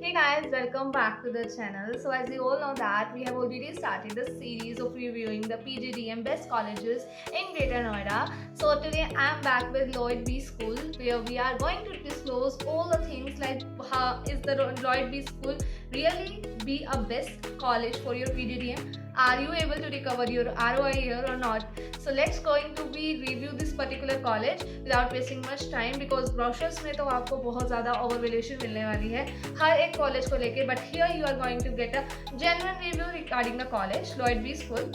Hey guys, welcome back to the channel. So as you all know that we have already started the series of reviewing the PGDM best colleges in Greater Noida. So today I am back with Lloyd B School, where we are going to disclose all the things like how is the Lloyd B School really be a best college for your PGDM? Are you able to recover your ROI here or not? So let's going to be review this particular college without wasting much time, because brochures में तो आपको बहुत ज़्यादा overvaluation मिलने वाली है हर एक college को लेके, but here you are going to get a genuine review regarding the college Lloyd B School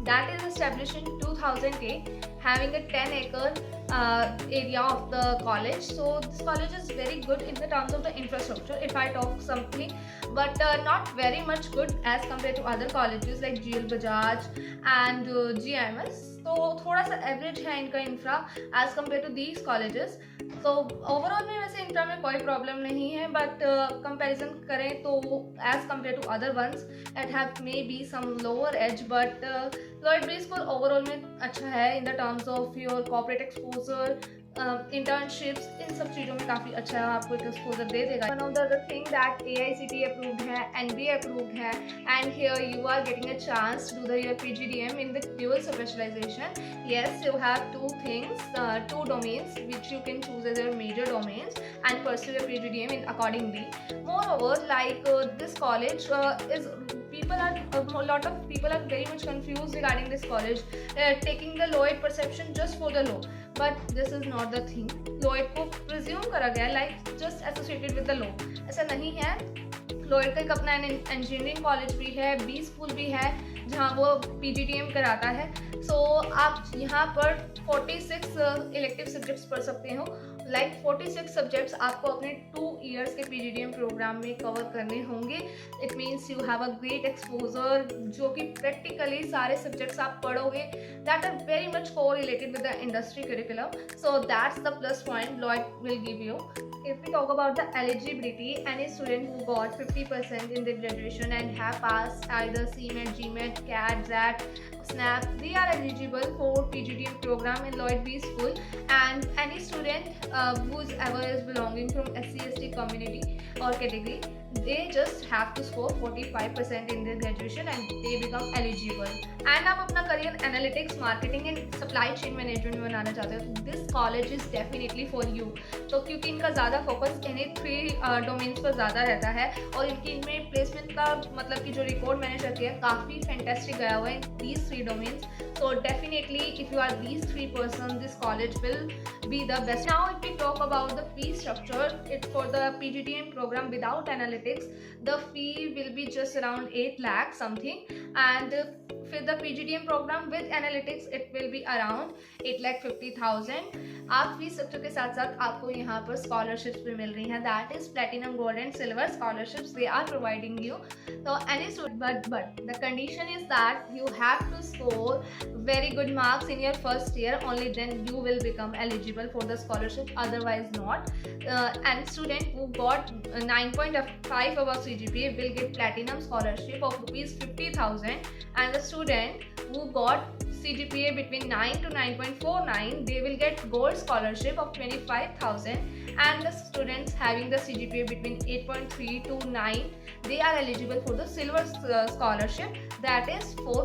that is established in 2008, having a 10-acre area of the college. So this college is very good in the terms of the infrastructure if I talk something, but not very much good as compared to other colleges like GL Bajaj and GIMS. तो थोड़ा सा average है इनका infra as compare to these colleges. तो overall में वैसे infra में कोई प्रॉब्लम नहीं है, बट कंपैरिजन करें तो age compare to other ones it have may be some lower age, but Lloyd B school overall में अच्छा है in the terms of your corporate exposure, internships, इन सब चीज़ों में काफ़ी अच्छा आपको एक एक्सपोजर दे देगा. One of the other thing that AICTE approved है, NBA अप्रूव्ड है, and here you are getting a chance to do the your PGDM in the dual specialisation. Yes, you have two things, two domains which you can choose as your major domains and pursue your PGDM in accordingly. Moreover, like this college is a lot of people are very much confused regarding this college, taking the Lloyd perception just for the law, but this is not the thing. Lloyd को presume करा गया like just associated with the law. ऐसा नहीं है. Lloyd का एक अपना engineering college भी है, बी स्कूल भी है जहाँ वो PGDM कराता है. सो आप यहाँ पर 46 इलेक्टिव सब्जेक्ट्स पढ़ सकते हो. लाइक 46 सब्जेक्ट्स आपको अपने 2 ईयर्स के PGDM प्रोग्राम में कवर करने होंगे. It means you have a great exposure, जो कि प्रैक्टिकली सारे सब्जेक्ट्स आप पढ़ोगे दैट आर वेरी मच को related with the industry curriculum. So that's the plus point Lloyd will give you. If we talk about the eligibility, any student who got 50% in their graduation and have passed either CMAT, GMAT, CAT, ZAT, SNAP, they are eligible for PGDM program in Lloyd B School. And any student whoever is belonging from SC/ST community or category, they just have to score 45% in their graduation and they become eligible. And आप अपना career analytics, marketing and supply chain management में बनाना चाहते हो तो this college is definitely for you. तो क्योंकि इनका ज़्यादा फोकस इन्हीं 3 डोमेन्स पर ज़्यादा रहता है और इनकी इनमें प्लेसमेंट का मतलब कि जो रिकॉर्ड मैंने चेक किया काफ़ी फैंटेस्टिक गया हुआ है in these 3 domains. So definitely if you are these 3 persons, this college will be the best. Now if we talk about the fee structure, it's for the PGDM program without analytics, the fee will be just around 8 lakh something, and for the PGDM program with analytics it will be around 8,50,000. आप fee structure के साथ साथ आपको यहाँ पर scholarships भी मिल रही हैं, that is platinum, gold and silver scholarships they are providing you. So any student, but the condition is that you have to score very good marks in your first year, only then you will become eligible for the scholarship, otherwise not. And student who got 9.5 above CGPA will get platinum scholarship of rupees 50,000, and the student who got CGPA between 9 to 9.49, they will get gold scholarship of 25,000, and the students having the CGPA between 8.3 to 9, they are eligible for the silver scholarship, that is for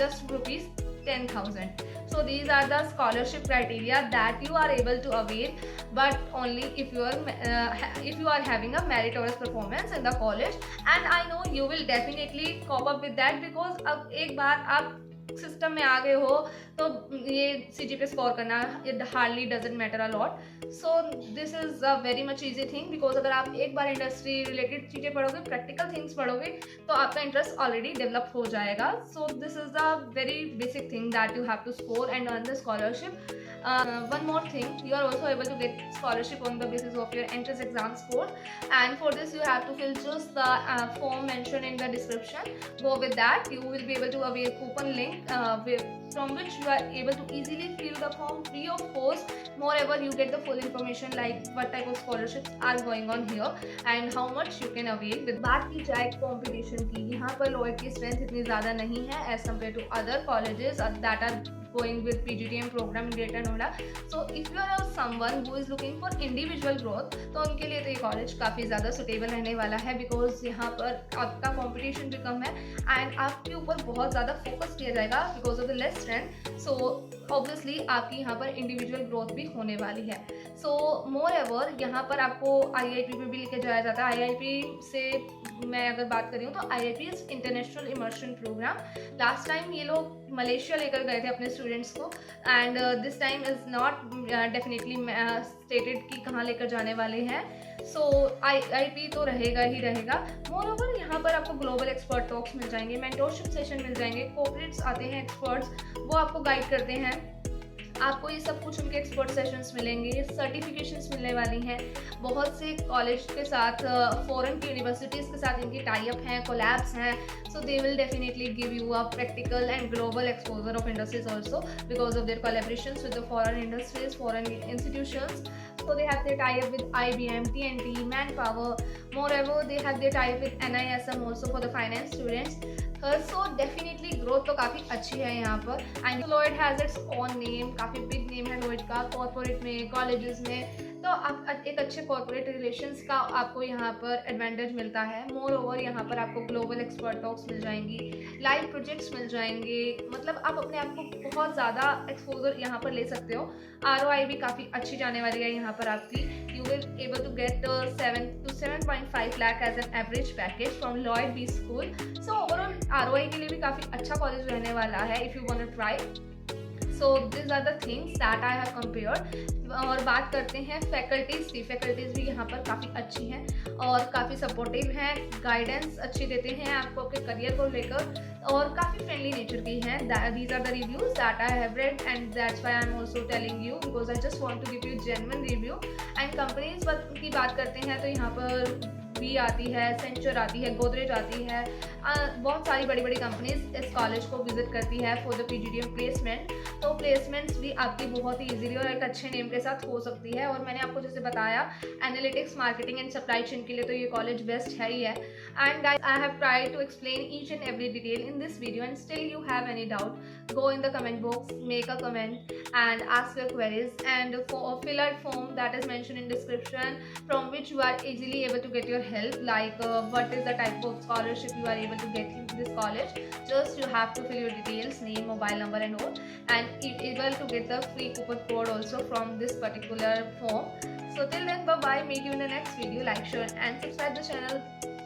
just rupees 10,000. So these are the scholarship criteria that you are able to avail, but only if you are having a meritorious performance in the college. And I know you will definitely cope up with that, because अब एक बार आप system में आ गए हो तो ये CGPA score करना it hardly doesn't matter a lot. So this is a very much easy thing, because अगर आप एक बार इंडस्ट्री रिलेटेड चीज़ें पढ़ोगे, प्रैक्टिकल थिंग्स पढ़ोगे, तो आपका इंटरेस्ट ऑलरेडी डेवलप हो जाएगा. So this is the very basic thing that you have to score and earn the scholarship. One more thing, you are also able to get scholarship on the basis of your entrance exam score, and for this you have to fill just the form mentioned in the description. Go with that, you will be able to avail coupon link from which you are able to easily fill the form free of cost. Moreover, you get the full information like what type of scholarships are going on here and how much you can avail with. बात की जाए competition की, यहाँ पर Lloyd की strength इतनी ज़्यादा नहीं है as compared to other colleges that are going with PGDM program in Greater Noida. So if you are someone who is looking for individual growth, तो उनके लिए तो ये कॉलेज काफ़ी ज़्यादा सुटेबल रहने वाला है, बिकॉज यहाँ पर आपका कंपटीशन भी कम है एंड आपके ऊपर बहुत ज़्यादा फोकस किया जाएगा because of the less strength. So obviously आपकी यहाँ पर इंडिविजुअल ग्रोथ भी होने वाली है. सो मोर एवर यहाँ पर आपको IIP पे भी लेके जाया जाता है. IIP से मैं अगर बात करी हूँ तो IIP is international immersion programme. Last time ये लोग मलेशिया लेकर गए थे अपने स्टूडेंट्स को and this time is not definitely stated कि कहाँ लेकर जाने वाले हैं. सो IIP तो रहेगा ही रहेगा. मोर ओवर यहाँ पर आपको ग्लोबल एक्सपर्ट टॉक्स मिल जाएंगे, मेंटोरशिप सेशन मिल जाएंगे, कोऑपरेट्स आते हैं एक्सपर्ट्स, वो आपको गाइड करते हैं. आपको ये सब कुछ उनके एक्सपर्ट सेशंस मिलेंगे, सर्टिफिकेशंस मिलने वाली हैं. बहुत से कॉलेज के साथ फॉरेन की यूनिवर्सिटीज़ के साथ इनकी टाई अप हैं, कोलैब्स हैं. So they will definitely give you a practical and global exposure of industries also because of their collaborations with the foreign industries, foreign institutions. So they have their tie-up with IBM, TNT, Manpower. Moreover, they have their tie-up with NISM also for the finance students. So definitely growth तो काफ़ी अच्छी है यहाँ पर. And Lloyd has its own name, काफ़ी big name है Lloyd का corporate में, colleges में. तो आप एक अच्छे कॉर्पोरेट रिलेशंस का आपको यहाँ पर एडवांटेज मिलता है. मोर ओवर यहाँ पर आपको ग्लोबल एक्सपर्ट टॉक्स मिल जाएंगी, लाइव प्रोजेक्ट्स मिल जाएंगे. मतलब आप अपने आप को बहुत ज़्यादा एक्सपोजर यहाँ पर ले सकते हो. ROI भी काफ़ी अच्छी जाने वाली है यहाँ पर आपकी. You will able to get 7 to 7.5 lakh as an average package from Lloyd B school. So overall ROI के लिए भी काफ़ी अच्छा कॉलेज रहने वाला है if you want to try. So this are the things that I have compared. और बात करते हैं फैकल्टीज़ की. फैकल्टीज़ भी यहाँ पर काफ़ी अच्छी हैं और काफ़ी सपोर्टिव हैं, गाइडेंस अच्छी देते हैं आपको आपके करियर को लेकर और काफ़ी फ्रेंडली नेचर की हैं. These are the reviews that I have read and that's why I am also telling you because I just want to give you genuine review. And companies की बात करते हैं तो यहाँ पर बी आती है, सेंचर आती है, गोदरेज आती है. बहुत सारी बड़ी बड़ी कंपनीज इस कॉलेज को विजिट करती है फॉर द PGDM प्लेसमेंट. तो प्लेसमेंट्स भी आपकी बहुत ही ईजीली और एक अच्छे नेम के साथ हो सकती है. और मैंने आपको जैसे बताया analytics, marketing and supply chain के लिए तो ये कॉलेज बेस्ट है ही है. And guys I have tried to explain each and every detail in this video and still you have any doubt, go in the comment box, make a comment and ask your queries and fill out form that is mentioned in description from which you are easily able to get your help, like what is the type of scholarship you are able to get in this college. Just you have to fill your details, name, mobile number and all, and able to get the free coupon code also from this particular form. So till then, bye bye, meet you in the next video. Like, share and subscribe the channel.